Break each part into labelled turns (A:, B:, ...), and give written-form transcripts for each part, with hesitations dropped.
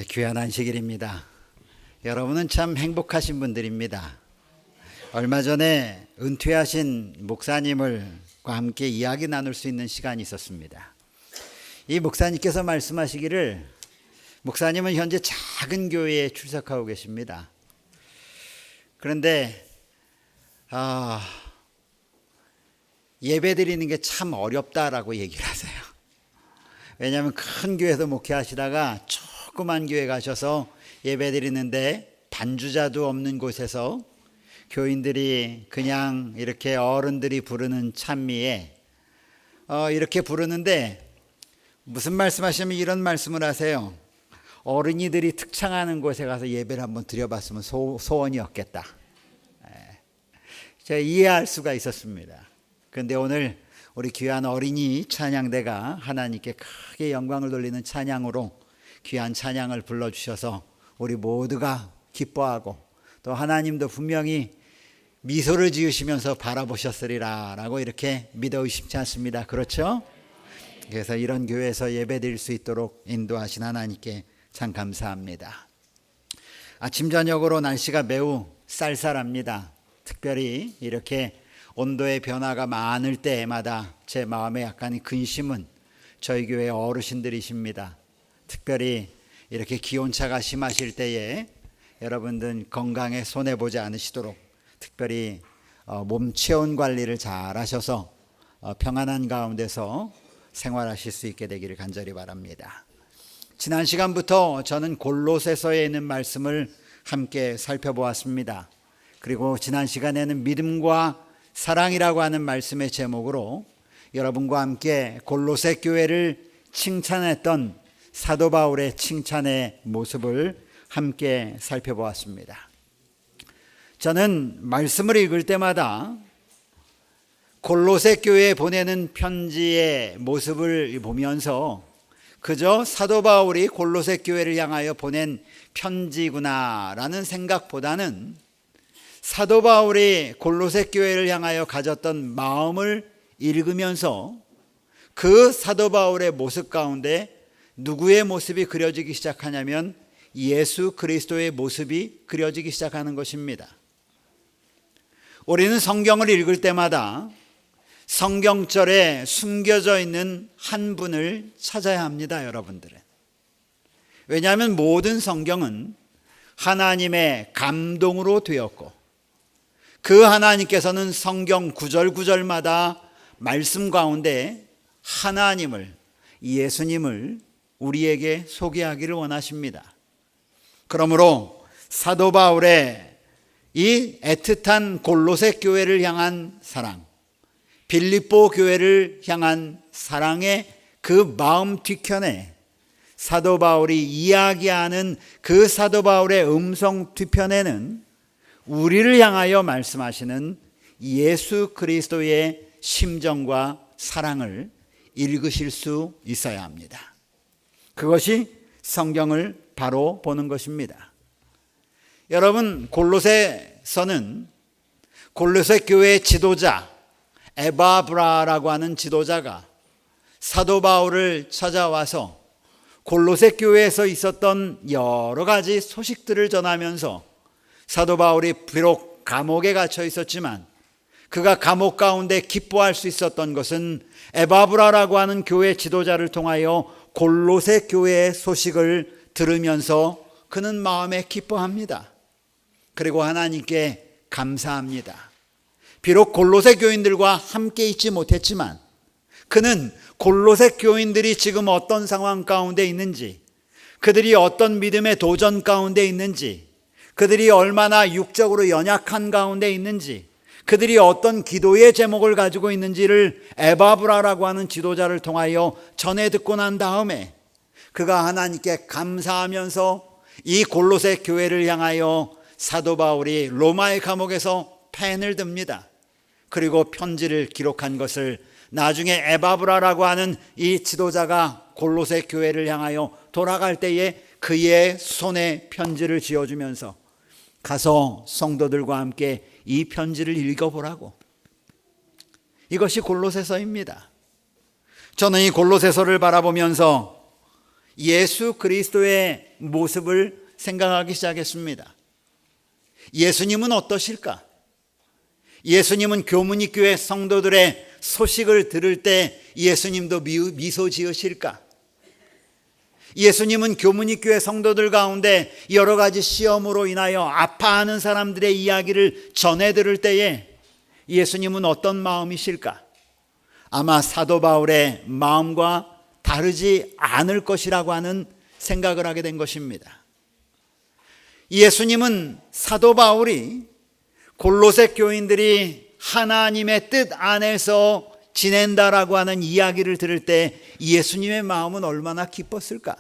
A: 귀한 안식일입니다. 여러분은 참 행복하신 분들입니다. 얼마 전에 은퇴하신 목사님과 함께 이야기 나눌 수 있는 시간이 있었습니다. 이 목사님께서 말씀하시기를 목사님은 현재 작은 교회에 출석하고 계십니다. 그런데 예배 드리는 게 참 어렵다라고 얘기를 하세요. 왜냐하면 큰 교회에서 목회하시다가 조그만 교회 가셔서 예배 드리는데 반주자도 없는 곳에서 교인들이 그냥 이렇게 어른들이 부르는 찬미에 이렇게 부르는데 무슨 말씀하시면 이런 말씀을 하세요. 어린이들이 특창하는 곳에 가서 예배를 한번 드려봤으면 소원이었겠다. 제가 이해할 수가 있었습니다. 그런데 오늘 우리 귀한 어린이 찬양대가 하나님께 크게 영광을 돌리는 찬양으로 귀한 찬양을 불러주셔서 우리 모두가 기뻐하고 또 하나님도 분명히 미소를 지으시면서 바라보셨으리라 라고 이렇게 믿어 의심치 않습니다. 그렇죠? 그래서 이런 교회에서 예배 드릴 수 있도록 인도하신 하나님께 참 감사합니다. 아침 저녁으로 날씨가 매우 쌀쌀합니다. 특별히 이렇게 온도의 변화가 많을 때마다 제 마음에 약간의 근심은 저희 교회 어르신들이십니다. 특별히 이렇게 기온차가 심하실 때에 여러분들 건강에 손해보지 않으시도록 특별히 몸 체온 관리를 잘 하셔서 평안한 가운데서 생활하실 수 있게 되기를 간절히 바랍니다. 지난 시간부터 저는 골로새서에 있는 말씀을 함께 살펴보았습니다. 그리고 지난 시간에는 믿음과 사랑이라고 하는 말씀의 제목으로 여러분과 함께 골로새 교회를 칭찬했던 사도 바울의 칭찬의 모습을 함께 살펴보았습니다. 저는 말씀을 읽을 때마다 골로새 교회에 보내는 편지의 모습을 보면서 그저 사도 바울이 골로새 교회를 향하여 보낸 편지구나라는 생각보다는 사도 바울이 골로새 교회를 향하여 가졌던 마음을 읽으면서 그 사도 바울의 모습 가운데 누구의 모습이 그려지기 시작하냐면 예수 그리스도의 모습이 그려지기 시작하는 것입니다. 우리는 성경을 읽을 때마다 성경절에 숨겨져 있는 한 분을 찾아야 합니다, 여러분들은. 왜냐하면 모든 성경은 하나님의 감동으로 되었고 그 하나님께서는 성경 구절구절마다 말씀 가운데 하나님을, 예수님을 우리에게 소개하기를 원하십니다. 그러므로 사도 바울의 이 애틋한 골로새 교회를 향한 사랑, 빌립보 교회를 향한 사랑의 그 마음 뒤편에 사도 바울이 이야기하는 그 사도 바울의 음성 뒤편에는 우리를 향하여 말씀하시는 예수 그리스도의 심정과 사랑을 읽으실 수 있어야 합니다. 그것이 성경을 바로 보는 것입니다. 여러분, 골로새서는 골로새 교회의 지도자 에바브라라고 하는 지도자가 사도 바울을 찾아와서 골로새 교회에서 있었던 여러 가지 소식들을 전하면서 사도 바울이 비록 감옥에 갇혀 있었지만 그가 감옥 가운데 기뻐할 수 있었던 것은 에바브라라고 하는 교회 지도자를 통하여 골로새 교회의 소식을 들으면서 그는 마음에 기뻐합니다. 그리고 하나님께 감사합니다. 비록 골로새 교인들과 함께 있지 못했지만 그는 골로새 교인들이 지금 어떤 상황 가운데 있는지, 그들이 어떤 믿음의 도전 가운데 있는지, 그들이 얼마나 육적으로 연약한 가운데 있는지, 그들이 어떤 기도의 제목을 가지고 있는지를 에바브라라고 하는 지도자를 통하여 전해 듣고 난 다음에 그가 하나님께 감사하면서 이 골로새 교회를 향하여 사도 바울이 로마의 감옥에서 펜을 듭니다. 그리고 편지를 기록한 것을 나중에 에바브라라고 하는 이 지도자가 골로새 교회를 향하여 돌아갈 때에 그의 손에 편지를 쥐어주면서 가서 성도들과 함께 이 편지를 읽어보라고. 이것이 골로새서입니다. 저는 이 골로새서를 바라보면서 예수 그리스도의 모습을 생각하기 시작했습니다. 예수님은 어떠실까? 예수님은 교문이교회 성도들의 소식을 들을 때 예수님도 미소 지으실까? 예수님은 교문이교회 성도들 가운데 여러 가지 시험으로 인하여 아파하는 사람들의 이야기를 전해 들을 때에 예수님은 어떤 마음이실까? 아마 사도 바울의 마음과 다르지 않을 것이라고 하는 생각을 하게 된 것입니다. 예수님은 사도 바울이 골로새 교인들이 하나님의 뜻 안에서 지낸다라고 하는 이야기를 들을 때 예수님의 마음은 얼마나 기뻤을까?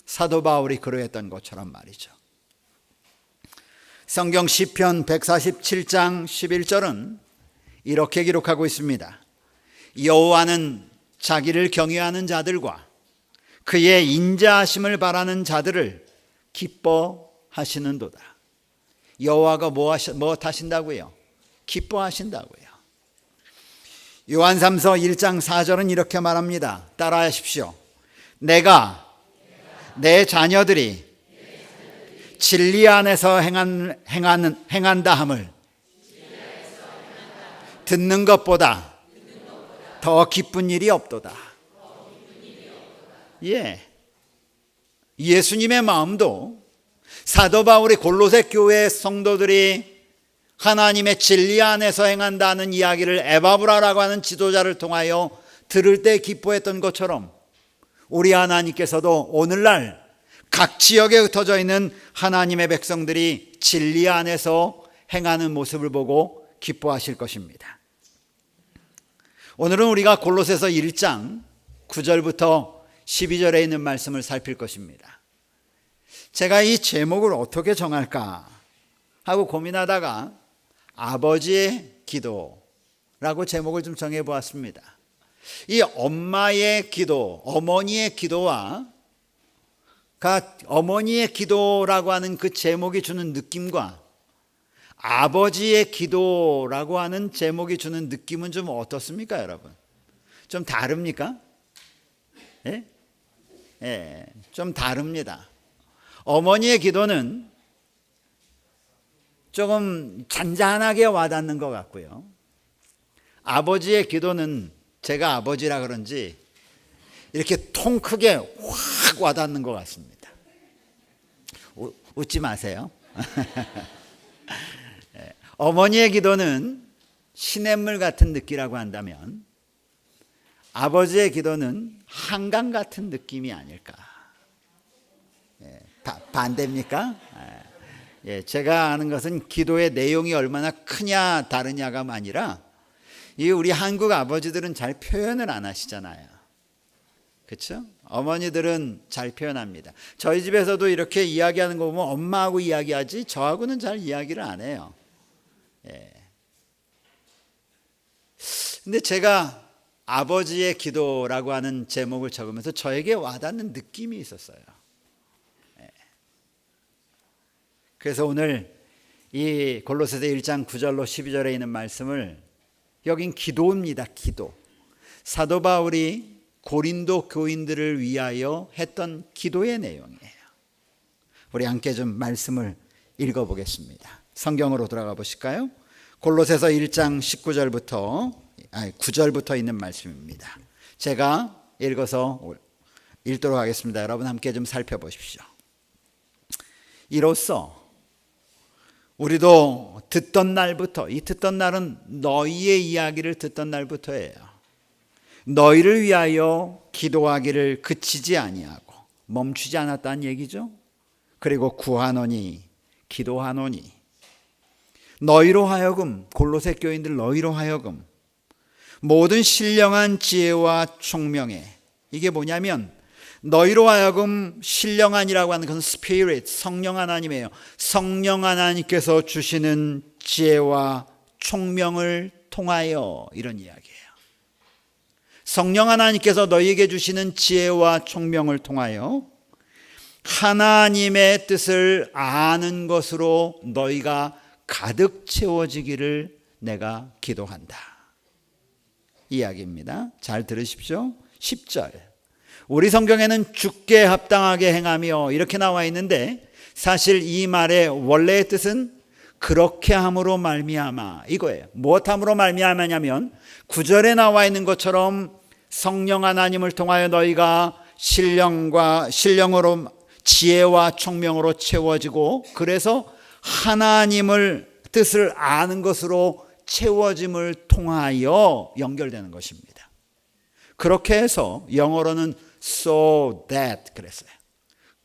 A: 사도 바울이 그러했던 것처럼 말이죠. 성경 시편 147장 11절은 이렇게 기록하고 있습니다. 여호와는 자기를 경외하는 자들과 그의 인자하심을 바라는 자들을 기뻐하시는도다. 여호와가 무엇하신다고요? 기뻐하신다고요. 요한삼서 1장 4절은 이렇게 말합니다. 따라하십시오. 내가 내 자녀들이 진리 안에서 행한다 함을 듣는 것보다 더 기쁜 일이 없도다. 예수님의 마음도 사도 바울이 골로새 교회 성도들이 하나님의 진리 안에서 행한다는 이야기를 에바브라라고 하는 지도자를 통하여 들을 때 기뻐했던 것처럼 우리 하나님께서도 오늘날 각 지역에 흩어져 있는 하나님의 백성들이 진리 안에서 행하는 모습을 보고 기뻐하실 것입니다. 오늘은 우리가 골로새서 1장 9절부터 12절에 있는 말씀을 살필 것입니다. 제가 이 제목을 어떻게 정할까 하고 고민하다가 아버지의 기도라고 제목을 좀 정해 보았습니다. 이 엄마의 기도, 어머니의 기도와 어머니의 기도라고 하는 그 제목이 주는 느낌과 아버지의 기도라고 하는 제목이 주는 느낌은 좀 어떻습니까, 여러분? 좀 다릅니까? 좀 다릅니다. 어머니의 기도는 조금 잔잔하게 와닿는 것 같고요. 아버지의 기도는 제가 아버지라 그런지 이렇게 통 크게 확 와닿는 것 같습니다. 웃지 마세요. 어머니의 기도는 시냇물 같은 느낌이라고 한다면 아버지의 기도는 한강 같은 느낌이 아닐까. 반대입니까? 제가 아는 것은 기도의 내용이 얼마나 크냐 다르냐가 아니라 우리 한국 아버지들은 잘 표현을 안 하시잖아요. 그렇죠? 어머니들은 잘 표현합니다. 저희 집에서도 이렇게 이야기하는 거 보면 엄마하고 이야기하지 저하고는 잘 이야기를 안 해요. 근데 제가 아버지의 기도라고 하는 제목을 적으면서 저에게 와닿는 느낌이 있었어요. 그래서 오늘 이 골로새서 1장 9절로 12절에 있는 말씀을 여긴 기도입니다. 기도. 사도 바울이 고린도 교인들을 위하여 했던 기도의 내용이에요. 우리 함께 좀 말씀을 읽어보겠습니다. 성경으로 돌아가 보실까요? 골로새서 1장 9절부터 있는 말씀입니다. 제가 읽어서 읽도록 하겠습니다. 여러분 함께 좀 살펴보십시오. 이로써 우리도 듣던 날부터, 이 듣던 날은 너희의 이야기를 듣던 날부터예요. 너희를 위하여 기도하기를 그치지 아니하고 멈추지 않았다는 얘기죠. 그리고 구하노니 기도하노니 너희로 하여금, 골로새 교인들 너희로 하여금 모든 신령한 지혜와 총명에, 이게 뭐냐면 너희로 하여금 신령한이라고 하는 것은 스피릿, 성령 하나님이에요. 성령 하나님께서 주시는 지혜와 총명을 통하여, 이런 이야기예요. 성령 하나님께서 너희에게 주시는 지혜와 총명을 통하여 하나님의 뜻을 아는 것으로 너희가 가득 채워지기를 내가 기도한다. 이야기입니다. 잘 들으십시오. 10절. 우리 성경에는 주께 합당하게 행하며 이렇게 나와 있는데 사실 이 말의 원래의 뜻은 그렇게 함으로 말미암아 이거예요. 무엇함으로 말미암아냐면 9절에 나와 있는 것처럼 성령 하나님을 통하여 너희가 신령으로 지혜와 총명으로 채워지고 그래서 하나님을 뜻을 아는 것으로 채워짐을 통하여 연결되는 것입니다. 그렇게 해서 영어로는 so that 그랬어요.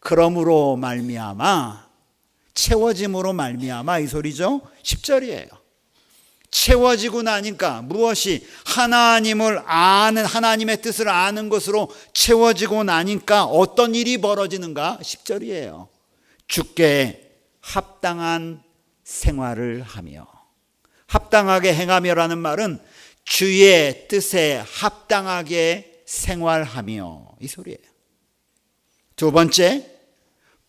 A: 그러므로 말미암아, 채워짐으로 말미암아 이 소리죠. 10절이에요. 채워지고 나니까 무엇이 하나님을 아는, 하나님의 뜻을 아는 것으로 채워지고 나니까 어떤 일이 벌어지는가? 10절이에요. 주께 합당한 생활을 하며. 합당하게 행하며라는 말은 주의 뜻에 합당하게 생활하며 이 소리예요. 두 번째,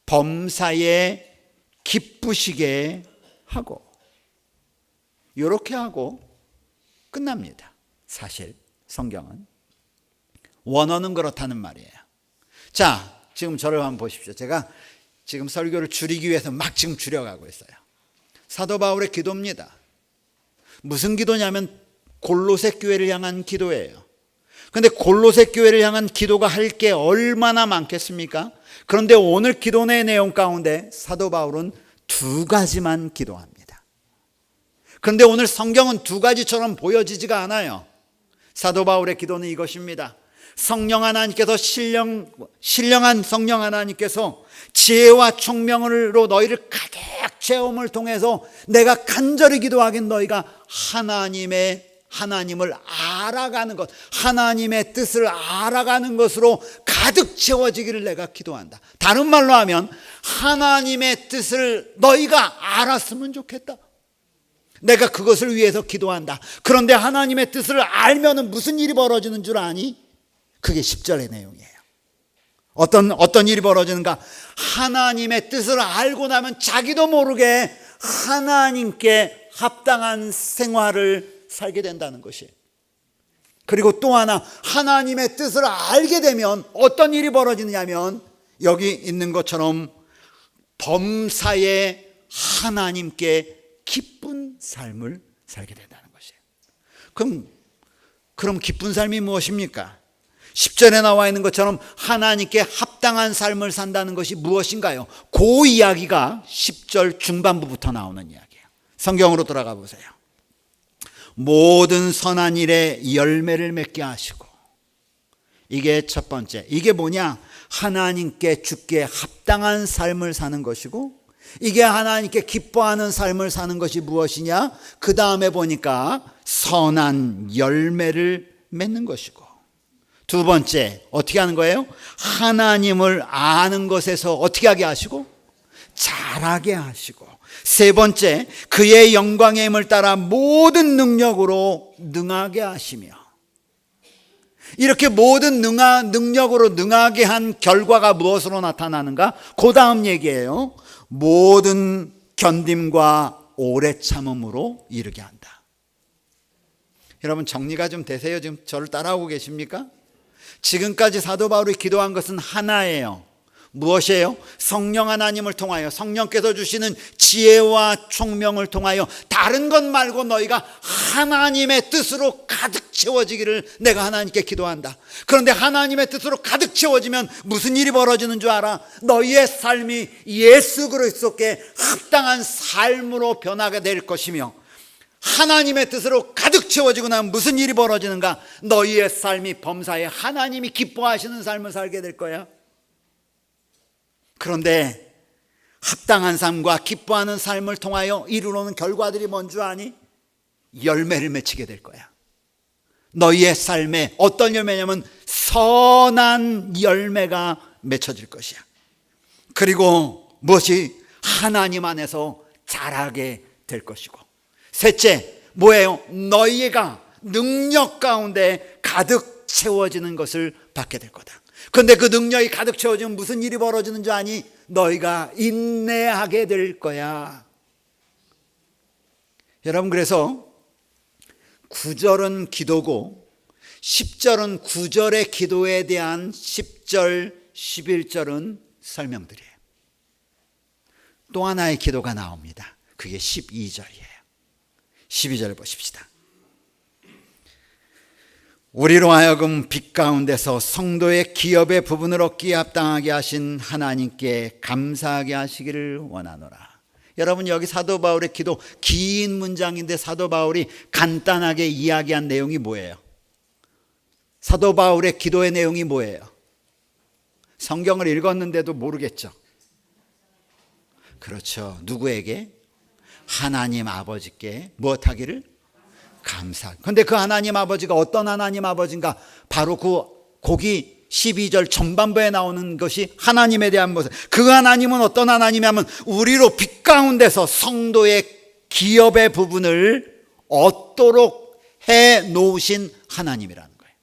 A: 범사에 기쁘시게 하고. 이렇게 하고 끝납니다. 사실 성경은 원어는 그렇다는 말이에요. 자, 지금 저를 한번 보십시오. 제가 지금 설교를 줄이기 위해서 막 지금 줄여가고 있어요. 사도 바울의 기도입니다. 무슨 기도냐면 골로새 교회를 향한 기도예요. 그런데 골로새 교회를 향한 기도가 할 게 얼마나 많겠습니까? 그런데 오늘 기도의 내용 가운데 사도 바울은 두 가지만 기도합니다. 그런데 오늘 성경은 두 가지처럼 보여지지가 않아요. 사도 바울의 기도는 이것입니다. 성령 하나님께서 신령한 성령 하나님께서 지혜와 총명으로 너희를 가득 채움을 통해서 내가 간절히 기도하긴 너희가 하나님을 알아가는 것, 하나님의 뜻을 알아가는 것으로 가득 채워지기를 내가 기도한다. 다른 말로 하면 하나님의 뜻을 너희가 알았으면 좋겠다. 내가 그것을 위해서 기도한다. 그런데 하나님의 뜻을 알면 무슨 일이 벌어지는 줄 아니? 그게 10절의 내용이에요. 어떤 일이 벌어지는가? 하나님의 뜻을 알고 나면 자기도 모르게 하나님께 합당한 생활을 살게 된다는 것이에요. 그리고 또 하나, 하나님의 뜻을 알게 되면 어떤 일이 벌어지느냐면 여기 있는 것처럼 범사에 하나님께 기쁜 삶을 살게 된다는 것이에요. 그럼 기쁜 삶이 무엇입니까? 10절에 나와 있는 것처럼 하나님께 합당한 삶을 산다는 것이 무엇인가요? 그 이야기가 10절 중반부부터 나오는 이야기예요. 성경으로 돌아가 보세요. 모든 선한 일에 열매를 맺게 하시고. 이게 첫 번째. 이게 뭐냐? 하나님께 주께 합당한 삶을 사는 것이고, 이게 하나님께 기뻐하는 삶을 사는 것이 무엇이냐? 그 다음에 보니까 선한 열매를 맺는 것이고, 두 번째 어떻게 하는 거예요? 하나님을 아는 것에서 어떻게 하게 하시고? 잘하게 하시고, 세 번째 그의 영광의 힘을 따라 모든 능력으로 능하게 하시며. 이렇게 모든 능력으로 능하게 한 결과가 무엇으로 나타나는가? 그 다음 얘기예요. 모든 견딤과 오래 참음으로 이르게 한다. 여러분 정리가 좀 되세요? 지금 저를 따라오고 계십니까? 지금까지 사도 바울이 기도한 것은 하나예요. 무엇이에요? 성령 하나님을 통하여, 성령께서 주시는 지혜와 총명을 통하여 다른 것 말고 너희가 하나님의 뜻으로 가득 채워지기를 내가 하나님께 기도한다. 그런데 하나님의 뜻으로 가득 채워지면 무슨 일이 벌어지는 줄 알아? 너희의 삶이 예수 그리스도께 합당한 삶으로 변하게 될 것이며, 하나님의 뜻으로 가득 채워지고 나면 무슨 일이 벌어지는가? 너희의 삶이 범사에 하나님이 기뻐하시는 삶을 살게 될 거야. 그런데 합당한 삶과 기뻐하는 삶을 통하여 이루는 결과들이 뭔 줄 아니? 열매를 맺히게 될 거야. 너희의 삶에 어떤 열매냐면 선한 열매가 맺혀질 것이야. 그리고 무엇이? 하나님 안에서 자라게 될 것이고, 셋째 뭐예요? 너희가 능력 가운데 가득 채워지는 것을 받게 될 거다. 그런데 그 능력이 가득 채워지면 무슨 일이 벌어지는 줄 아니? 너희가 인내하게 될 거야. 여러분, 그래서 9절은 기도고 10절은 9절의 기도에 대한 10절, 11절은 설명드려요. 또 하나의 기도가 나옵니다. 그게 12절이에요. 12절 보십시다. 우리로 하여금 빛 가운데서 성도의 기업의 부분을 얻기에 합당하게 하신 하나님께 감사하게 하시기를 원하노라. 여러분, 여기 사도 바울의 기도, 긴 문장인데 사도 바울이 간단하게 이야기한 내용이 뭐예요? 사도 바울의 기도의 내용이 뭐예요? 성경을 읽었는데도 모르겠죠? 그렇죠. 누구에게? 하나님 아버지께 무엇하기를? 감사. 그런데 그 하나님 아버지가 어떤 하나님 아버지인가? 바로 거기 12절 전반부에 나오는 것이 하나님에 대한 모습. 그 하나님은 어떤 하나님이냐면 우리로 빛 가운데서 성도의 기업의 부분을 얻도록 해 놓으신 하나님이라는 거예요.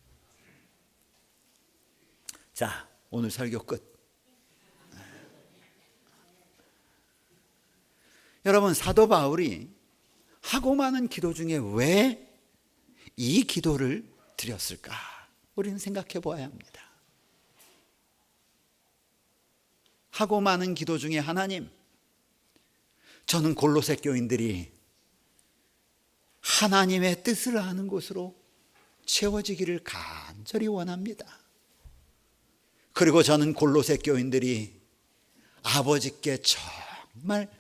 A: 자, 오늘 설교 끝. 여러분, 사도 바울이 하고 많은 기도 중에 왜 이 기도를 드렸을까? 우리는 생각해 보아야 합니다. 하고 많은 기도 중에 하나님, 저는 골로새 교인들이 하나님의 뜻을 아는 곳으로 채워지기를 간절히 원합니다. 그리고 저는 골로새 교인들이 아버지께 정말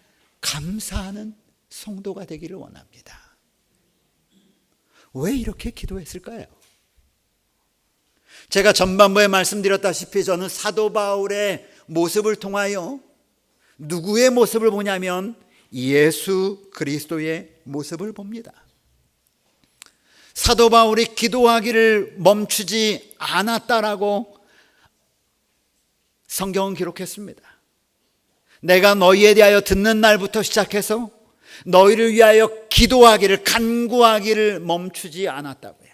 A: 감사하는 성도가 되기를 원합니다. 왜 이렇게 기도했을까요? 제가 전반부에 말씀드렸다시피 저는 사도 바울의 모습을 통하여 누구의 모습을 보냐면 예수 그리스도의 모습을 봅니다. 사도 바울이 기도하기를 멈추지 않았다라고 성경은 기록했습니다. 내가 너희에 대하여 듣는 날부터 시작해서 너희를 위하여 기도하기를, 간구하기를 멈추지 않았다고요.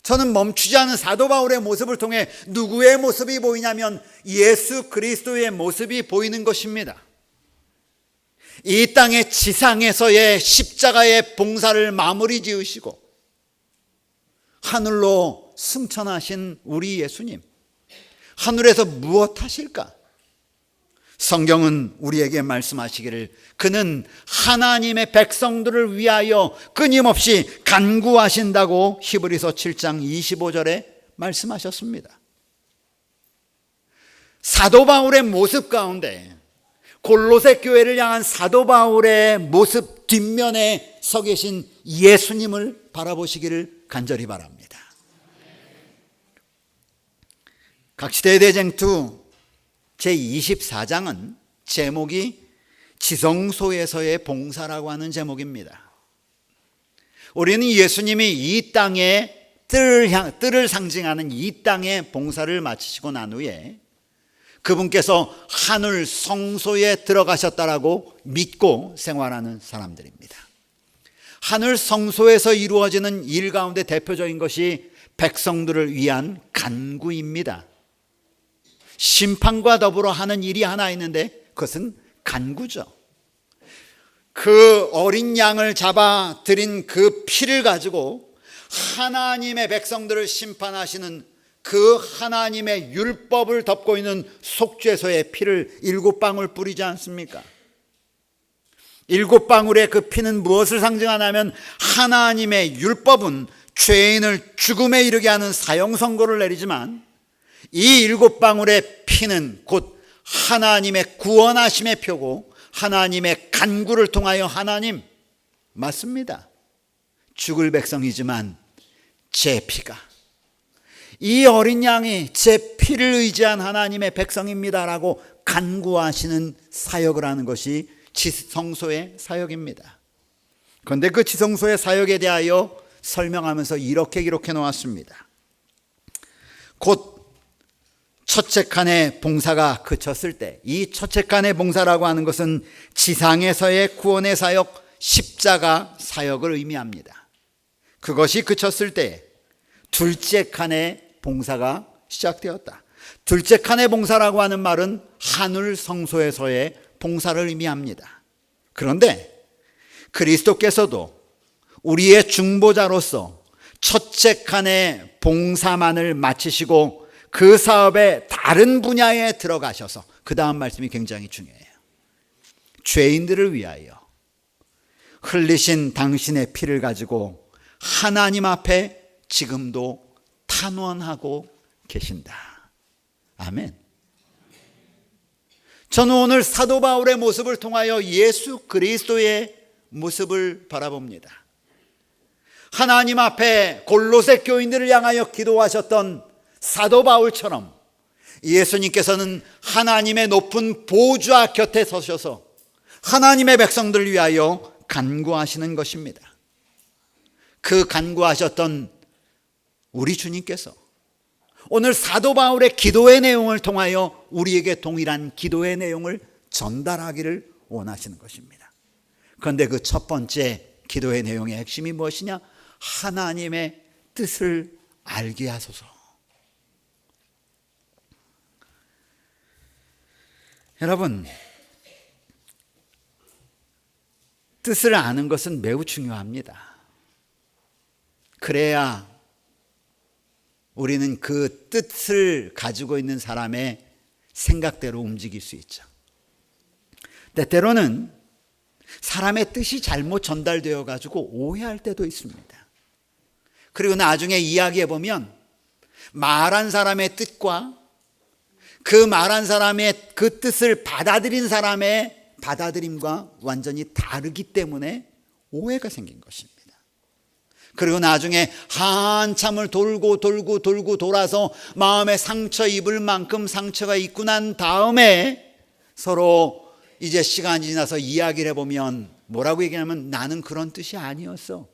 A: 저는 멈추지 않은 사도 바울의 모습을 통해 누구의 모습이 보이냐면 예수 그리스도의 모습이 보이는 것입니다. 이 땅의 지상에서의 십자가의 봉사를 마무리 지으시고 하늘로 승천하신 우리 예수님, 하늘에서 무엇 하실까? 성경은 우리에게 말씀하시기를 그는 하나님의 백성들을 위하여 끊임없이 간구하신다고 히브리서 7장 25절에 말씀하셨습니다. 사도 바울의 모습 가운데 골로새 교회를 향한 사도 바울의 모습 뒷면에 서 계신 예수님을 바라보시기를 간절히 바랍니다. 각시대의 대쟁투 제24장은 제목이 지성소에서의 봉사라고 하는 제목입니다. 우리는 예수님이 이 땅의 뜰을 상징하는 이 땅의 봉사를 마치시고 난 후에 그분께서 하늘 성소에 들어가셨다라고 믿고 생활하는 사람들입니다. 하늘 성소에서 이루어지는 일 가운데 대표적인 것이 백성들을 위한 간구입니다. 심판과 더불어 하는 일이 하나 있는데 그것은 간구죠. 그 어린 양을 잡아 드린 그 피를 가지고 하나님의 백성들을 심판하시는 그 하나님의 율법을 덮고 있는 속죄소의 피를 7방울 뿌리지 않습니까? 7방울의 그 피는 무엇을 상징하냐면 하나님의 율법은 죄인을 죽음에 이르게 하는 사형 선고를 내리지만 이 7방울의 피는 곧 하나님의 구원하심의 표고 하나님의 간구를 통하여 하나님, 맞습니다, 죽을 백성이지만 제 피가, 이 어린 양이 제 피를 의지한 하나님의 백성입니다라고 간구하시는 사역을 하는 것이 지성소의 사역입니다. 그런데 그 지성소의 사역에 대하여 설명하면서 이렇게 기록해 놓았습니다. 곧 첫째 칸의 봉사가 그쳤을 때, 이 첫째 칸의 봉사라고 하는 것은 지상에서의 구원의 사역, 십자가 사역을 의미합니다. 그것이 그쳤을 때 둘째 칸의 봉사가 시작되었다. 둘째 칸의 봉사라고 하는 말은 하늘 성소에서의 봉사를 의미합니다. 그런데 그리스도께서도 우리의 중보자로서 첫째 칸에 봉사만을 마치시고 그 사업의 다른 분야에 들어가셔서, 그 다음 말씀이 굉장히 중요해요. 죄인들을 위하여 흘리신 당신의 피를 가지고 하나님 앞에 지금도 탄원하고 계신다. 아멘. 저는 오늘 사도 바울의 모습을 통하여 예수 그리스도의 모습을 바라봅니다. 하나님 앞에 골로새 교인들을 향하여 기도하셨던 사도 바울처럼 예수님께서는 하나님의 높은 보좌 곁에 서셔서 하나님의 백성들을 위하여 간구하시는 것입니다. 그 간구하셨던 우리 주님께서 오늘 사도 바울의 기도의 내용을 통하여 우리에게 동일한 기도의 내용을 전달하기를 원하시는 것입니다. 그런데 그 첫 번째 기도의 내용의 핵심이 무엇이냐? 하나님의 뜻을 알게 하소서. 여러분, 뜻을 아는 것은 매우 중요합니다. 그래야 우리는 그 뜻을 가지고 있는 사람의 생각대로 움직일 수 있죠. 때때로는 사람의 뜻이 잘못 전달되어 가지고 오해할 때도 있습니다. 그리고 나중에 이야기해 보면 말한 사람의 뜻과 그 말한 사람의 그 뜻을 받아들인 사람의 받아들임과 완전히 다르기 때문에 오해가 생긴 것입니다. 그리고 나중에 한참을 돌고 돌아서 마음에 상처 입을 만큼 상처가 입고 난 다음에 서로 이제 시간이 지나서 이야기를 해보면 뭐라고 얘기하냐면 나는 그런 뜻이 아니었어.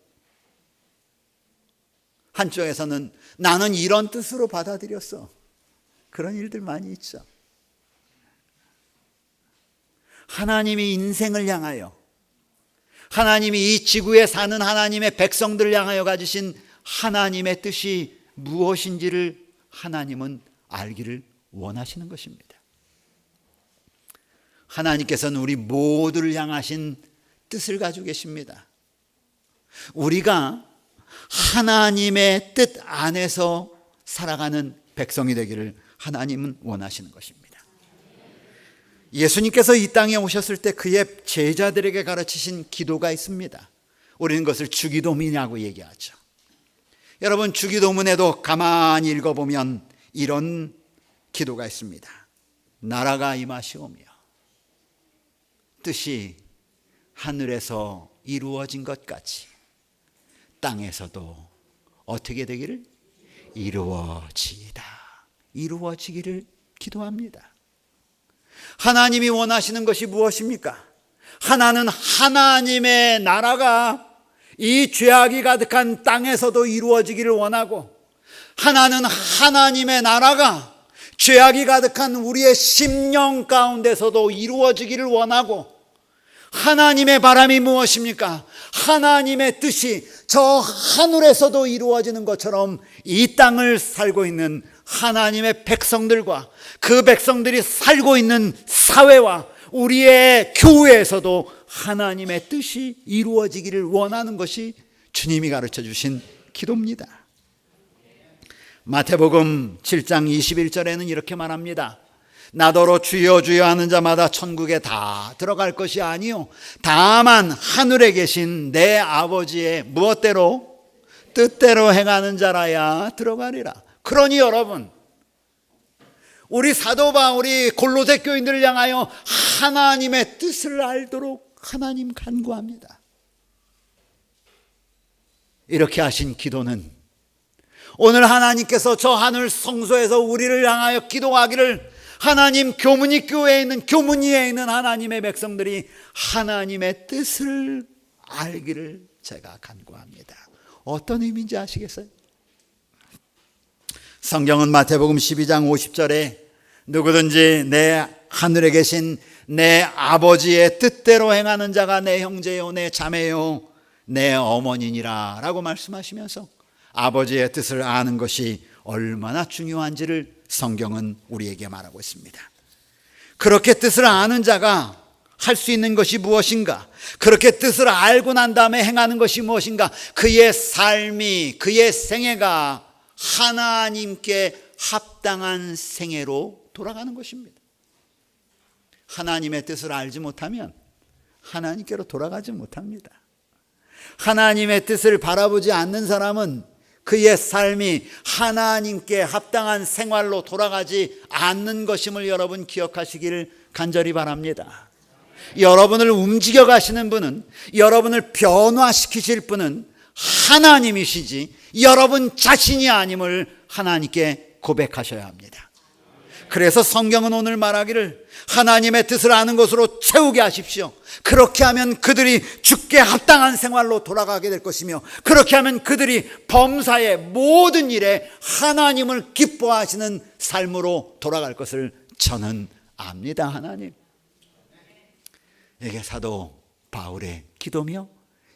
A: 한쪽에서는 나는 이런 뜻으로 받아들였어. 그런 일들 많이 있죠. 하나님이 인생을 향하여, 하나님이 이 지구에 사는 하나님의 백성들을 향하여 가지신 하나님의 뜻이 무엇인지를 하나님은 알기를 원하시는 것입니다. 하나님께서는 우리 모두를 향하신 뜻을 가지고 계십니다. 우리가 하나님의 뜻 안에서 살아가는 백성이 되기를 하나님은 원하시는 것입니다. 예수님께서 이 땅에 오셨을 때 그의 제자들에게 가르치신 기도가 있습니다. 우리는 그것을 주기도문이라고 얘기하죠. 여러분, 주기도문에도 가만히 읽어보면 이런 기도가 있습니다. 나라가 임하시오며 뜻이 하늘에서 이루어진 것 같이 땅에서도 어떻게 되기를? 이루어지이다. 이루어지기를 기도합니다. 하나님이 원하시는 것이 무엇입니까? 하나는 하나님의 나라가 이 죄악이 가득한 땅에서도 이루어지기를 원하고, 하나는 하나님의 나라가 죄악이 가득한 우리의 심령 가운데서도 이루어지기를 원하고, 하나님의 바람이 무엇입니까? 하나님의 뜻이 저 하늘에서도 이루어지는 것처럼 이 땅을 살고 있는 하나님의 백성들과 그 백성들이 살고 있는 사회와 우리의 교회에서도 하나님의 뜻이 이루어지기를 원하는 것이 주님이 가르쳐 주신 기도입니다. 마태복음 7장 21절에는 이렇게 말합니다. 나더러 주여 주여 하는 자마다 천국에 다 들어갈 것이 아니요 다만 하늘에 계신 내 아버지의 무엇대로? 뜻대로 행하는 자라야 들어가리라. 그러니 여러분, 우리 사도 바울이 골로새 교인들을 향하여 하나님의 뜻을 알도록 하나님 간구합니다. 이렇게 하신 기도는 오늘 하나님께서 저 하늘 성소에서 우리를 향하여 기도하기를, 하나님 교문이 교회에 있는, 교문위에 있는 하나님의 백성들이 하나님의 뜻을 알기를 제가 간구합니다. 어떤 의미인지 아시겠어요? 성경은 마태복음 12장 50절에 누구든지 내 하늘에 계신 내 아버지의 뜻대로 행하는 자가 내 형제요 내 자매요 내 어머니니라 라고 말씀하시면서 아버지의 뜻을 아는 것이 얼마나 중요한지를 성경은 우리에게 말하고 있습니다. 그렇게 뜻을 아는 자가 할 수 있는 것이 무엇인가? 그렇게 뜻을 알고 난 다음에 행하는 것이 무엇인가? 그의 삶이, 그의 생애가 하나님께 합당한 생애로 돌아가는 것입니다. 하나님의 뜻을 알지 못하면 하나님께로 돌아가지 못합니다. 하나님의 뜻을 바라보지 않는 사람은 그의 삶이 하나님께 합당한 생활로 돌아가지 않는 것임을 여러분 기억하시기를 간절히 바랍니다. 여러분을 움직여 가시는 분은, 여러분을 변화시키실 분은 하나님이시지 여러분 자신이 아님을 하나님께 고백하셔야 합니다. 그래서 성경은 오늘 말하기를 하나님의 뜻을 아는 것으로 채우게 하십시오. 그렇게 하면 그들이 주께 합당한 생활로 돌아가게 될 것이며, 그렇게 하면 그들이 범사의 모든 일에 하나님을 기뻐하시는 삶으로 돌아갈 것을 저는 압니다. 하나님, 이게 사도 바울의 기도며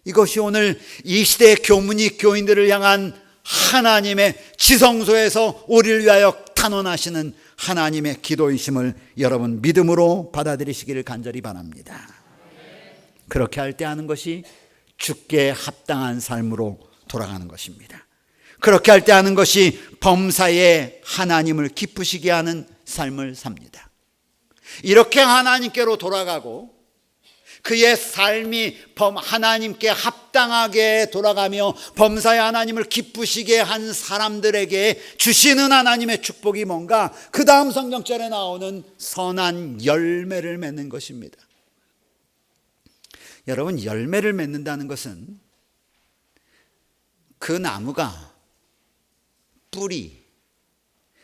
A: 이것이 오늘 이 시대의 교문이 교인들을 향한 하나님의 지성소에서 우리를 위하여 탄원하시는 하나님의 기도이심을 여러분 믿음으로 받아들이시기를 간절히 바랍니다. 그렇게 할 때 하는 것이 주께 합당한 삶으로 돌아가는 것입니다. 그렇게 할 때 하는 것이 범사에 하나님을 기쁘시게 하는 삶을 삽니다. 이렇게 하나님께로 돌아가고 그의 삶이 하나님께 합당하게 돌아가며 범사에 하나님을 기쁘시게 한 사람들에게 주시는 하나님의 축복이 뭔가? 그 다음 성경절에 나오는 선한 열매를 맺는 것입니다. 여러분, 열매를 맺는다는 것은 그 나무가 뿌리,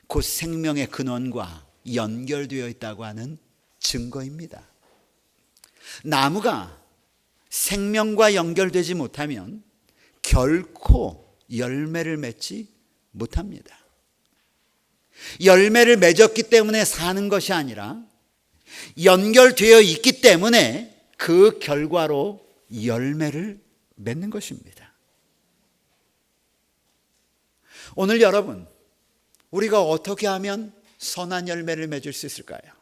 A: 곧 생명의 근원과 연결되어 있다고 하는 증거입니다. 나무가 생명과 연결되지 못하면 결코 열매를 맺지 못합니다. 열매를 맺었기 때문에 사는 것이 아니라 연결되어 있기 때문에 그 결과로 열매를 맺는 것입니다. 오늘 여러분, 우리가 어떻게 하면 선한 열매를 맺을 수 있을까요?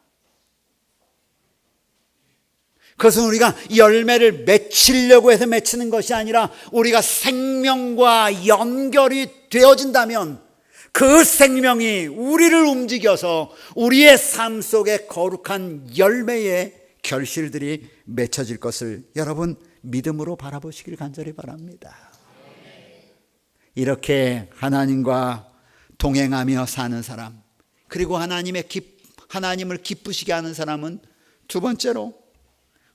A: 그것은 우리가 열매를 맺히려고 해서 맺히는 것이 아니라 우리가 생명과 연결이 되어진다면 그 생명이 우리를 움직여서 우리의 삶 속에 거룩한 열매의 결실들이 맺혀질 것을 여러분 믿음으로 바라보시길 간절히 바랍니다. 이렇게 하나님과 동행하며 사는 사람, 그리고 하나님을 기쁘시게 하는 사람은 두 번째로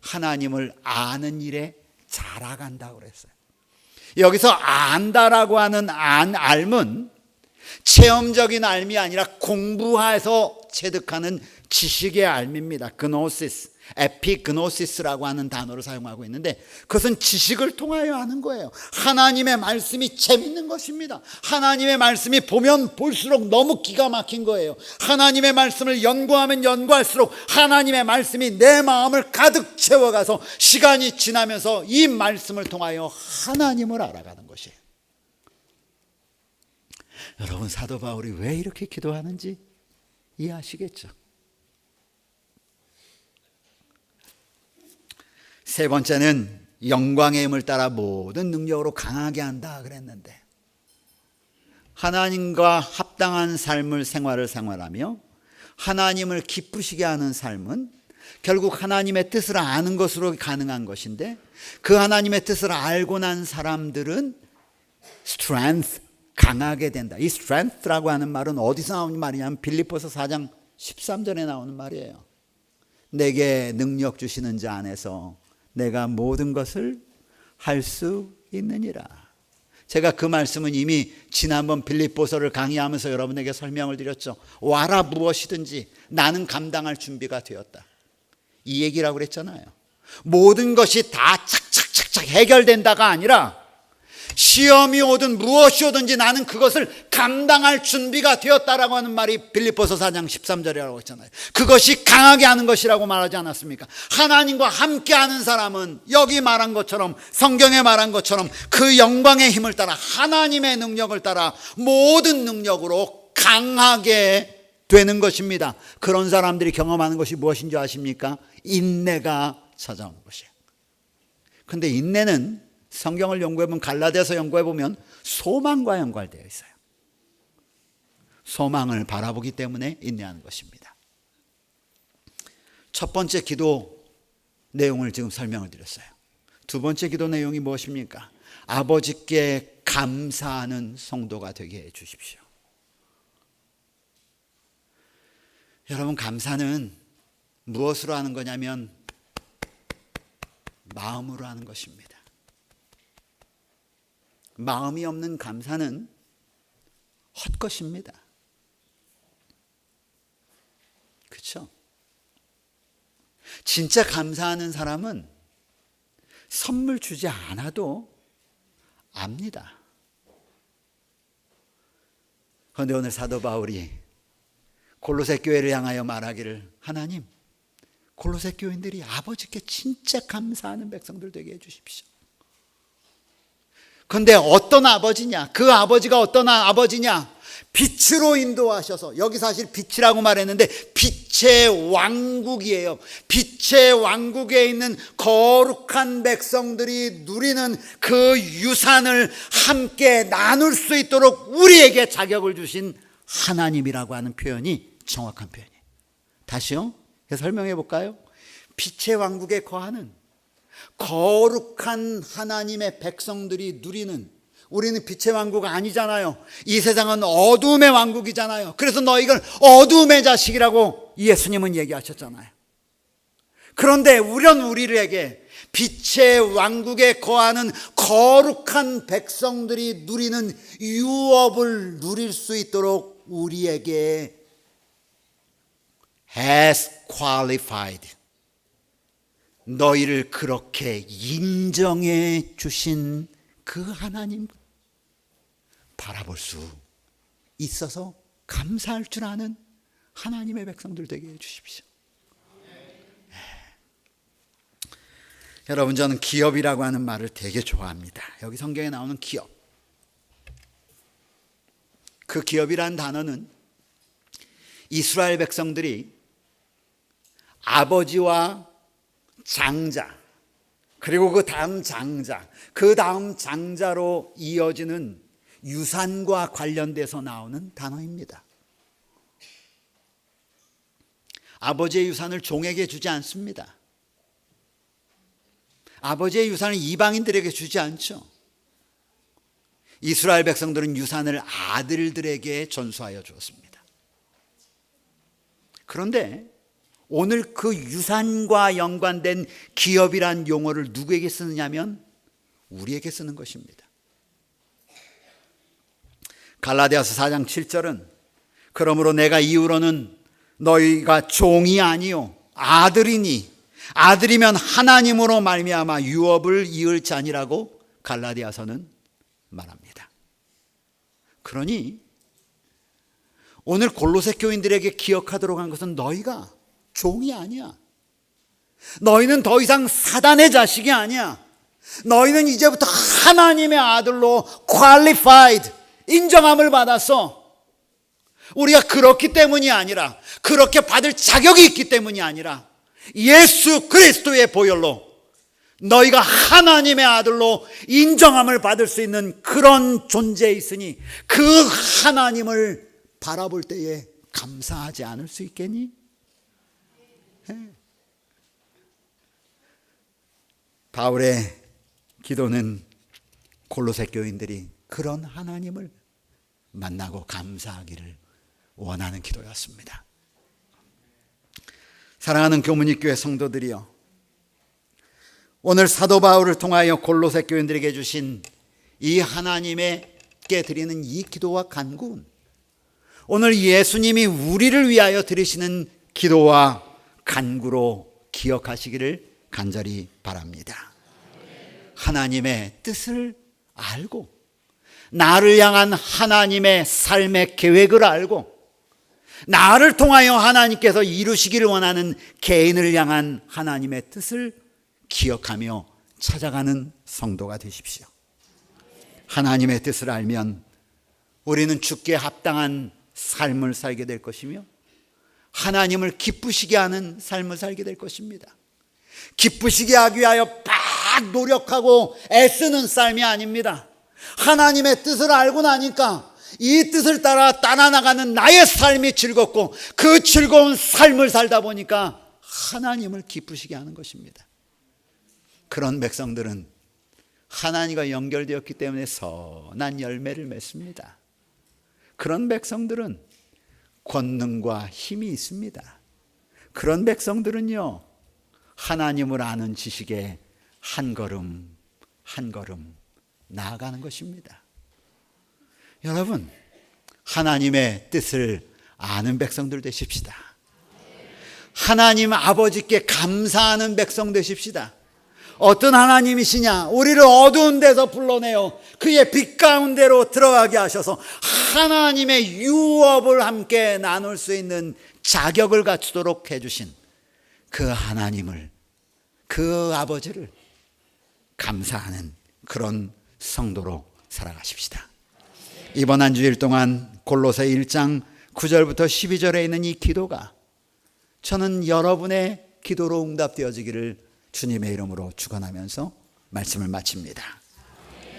A: 하나님을 아는 일에 자라간다고 그랬어요. 여기서 안다라고 하는 알은 체험적인 알미 아니라 공부해서 체득하는 지식의 알미입니다. 그노시스, 에피그노시스라고 하는 단어를 사용하고 있는데 그것은 지식을 통하여 하는 거예요. 하나님의 말씀이 재밌는 것입니다. 하나님의 말씀이 보면 볼수록 너무 기가 막힌 거예요. 하나님의 말씀을 연구하면 연구할수록 하나님의 말씀이 내 마음을 가득 채워가서 시간이 지나면서 이 말씀을 통하여 하나님을 알아가는 것이에요. 여러분, 사도 바울이 왜 이렇게 기도하는지 이해하시겠죠? 세 번째는 영광의 힘을 따라 모든 능력으로 강하게 한다 그랬는데, 하나님과 합당한 생활을 생활하며 하나님을 기쁘시게 하는 삶은 결국 하나님의 뜻을 아는 것으로 가능한 것인데, 그 하나님의 뜻을 알고 난 사람들은 strength, 강하게 된다. 이 strength라고 하는 말은 어디서 나오는 말이냐면 빌립보서 4장 13절에 나오는 말이에요. 내게 능력 주시는 자 안에서 내가 모든 것을 할 수 있느니라. 제가 그 말씀은 이미 지난번 빌립보서를 강의하면서 여러분에게 설명을 드렸죠. 와라 무엇이든지 나는 감당할 준비가 되었다. 이 얘기라고 그랬잖아요. 모든 것이 다 착착착착 해결된다가 아니라 시험이 오든 무엇이 오든지 나는 그것을 감당할 준비가 되었다라고 하는 말이 빌립보서 4장 13절이라고 했잖아요. 그것이 강하게 하는 것이라고 말하지 않았습니까? 하나님과 함께하는 사람은 여기 말한 것처럼, 성경에 말한 것처럼 그 영광의 힘을 따라, 하나님의 능력을 따라 모든 능력으로 강하게 되는 것입니다. 그런 사람들이 경험하는 것이 무엇인 줄 아십니까? 인내가 찾아온 것이에요. 근데 인내는 성경을 연구해보면, 갈라디아서 연구해보면 소망과 연관되어 있어요. 소망을 바라보기 때문에 인내하는 것입니다. 첫 번째 기도 내용을 지금 설명을 드렸어요. 두 번째 기도 내용이 무엇입니까? 아버지께 감사하는 성도가 되게 해 주십시오. 여러분, 감사는 무엇으로 하는 거냐면 마음으로 하는 것입니다. 마음이 없는 감사는 헛것입니다. 그렇죠? 진짜 감사하는 사람은 선물 주지 않아도 압니다. 그런데 오늘 사도 바울이 골로새 교회를 향하여 말하기를, 하나님, 골로새 교인들이 아버지께 진짜 감사하는 백성들 되게 해주십시오. 그런데 어떤 아버지냐? 그 아버지가 어떤 아버지냐? 빛으로 인도하셔서, 여기 사실 빛이라고 말했는데 빛의 왕국이에요. 빛의 왕국에 있는 거룩한 백성들이 누리는 그 유산을 함께 나눌 수 있도록 우리에게 자격을 주신 하나님이라고 하는 표현이 정확한 표현이에요. 다시요, 설명해 볼까요? 빛의 왕국에 거하는 거룩한 하나님의 백성들이 누리는, 우리는 빛의 왕국 아니잖아요. 이 세상은 어둠의 왕국이잖아요. 그래서 너희가 어둠의 자식이라고 예수님은 얘기하셨잖아요. 그런데 우리에게 빛의 왕국에 거하는 거룩한 백성들이 누리는 유업을 누릴 수 있도록 우리에게 has qualified, 너희를 그렇게 인정해 주신 그 하나님 바라볼 수 있어서 감사할 줄 아는 하나님의 백성들 되게 해주십시오. 여러분, 저는 기업이라고 하는 말을 되게 좋아합니다. 여기 성경에 나오는 기업, 그 기업이라는 단어는 이스라엘 백성들이 아버지와 장자, 그리고 그 다음 장자, 그 다음 장자로 이어지는 유산과 관련돼서 나오는 단어입니다. 아버지의 유산을 종에게 주지 않습니다. 아버지의 유산을 이방인들에게 주지 않죠. 이스라엘 백성들은 유산을 아들들에게 전수하여 주었습니다. 그런데 오늘 그 유산과 연관된 기업이란 용어를 누구에게 쓰느냐면 우리에게 쓰는 것입니다. 갈라디아서 4장 7절은 그러므로 내가 이후로는 너희가 종이 아니요 아들이니 아들이면 하나님으로 말미암아 유업을 이을 자니라고 갈라디아서는 말합니다. 그러니 오늘 골로새 교인들에게 기억하도록 한 것은 너희가 종이 아니야. 너희는 더 이상 사단의 자식이 아니야. 너희는 이제부터 하나님의 아들로 qualified, 인정함을 받았어. 우리가 그렇기 때문이 아니라, 그렇게 받을 자격이 있기 때문이 아니라 예수 그리스도의 보혈로 너희가 하나님의 아들로 인정함을 받을 수 있는 그런 존재에 있으니 그 하나님을 바라볼 때에 감사하지 않을 수 있겠니? 바울의 기도는 골로새 교인들이 그런 하나님을 만나고 감사하기를 원하는 기도였습니다. 사랑하는 교문익교회 성도들이여, 오늘 사도 바울을 통하여 골로새 교인들에게 주신 이 하나님께 드리는 이 기도와 간구는 오늘 예수님이 우리를 위하여 드리시는 기도와 간구로 기억하시기를 간절히 바랍니다. 하나님의 뜻을 알고 나를 향한 하나님의 삶의 계획을 알고 나를 통하여 하나님께서 이루시기를 원하는 개인을 향한 하나님의 뜻을 기억하며 찾아가는 성도가 되십시오. 하나님의 뜻을 알면 우리는 주께 합당한 삶을 살게 될 것이며 하나님을 기쁘시게 하는 삶을 살게 될 것입니다. 기쁘시게 하기 위하여 막 노력하고 애쓰는 삶이 아닙니다. 하나님의 뜻을 알고 나니까 이 뜻을 따라 따라나가는 나의 삶이 즐겁고 그 즐거운 삶을 살다 보니까 하나님을 기쁘시게 하는 것입니다. 그런 백성들은 하나님과 연결되었기 때문에 선한 열매를 맺습니다. 그런 백성들은 권능과 힘이 있습니다. 그런 백성들은요, 하나님을 아는 지식에 한 걸음 한 걸음 나아가는 것입니다. 여러분, 하나님의 뜻을 아는 백성들 되십시다. 하나님 아버지께 감사하는 백성 되십시다. 어떤 하나님이시냐? 우리를 어두운 데서 불러내어 그의 빛 가운데로 들어가게 하셔서 하나님의 유업을 함께 나눌 수 있는 자격을 갖추도록 해주신 그 하나님을, 그 아버지를 감사하는 그런 성도로 살아가십시다. 이번 한 주일 동안 골로새 1장 9절부터 12절에 있는 이 기도가 저는 여러분의 기도로 응답되어지기를 주님의 이름으로 축원하면서 말씀을 마칩니다.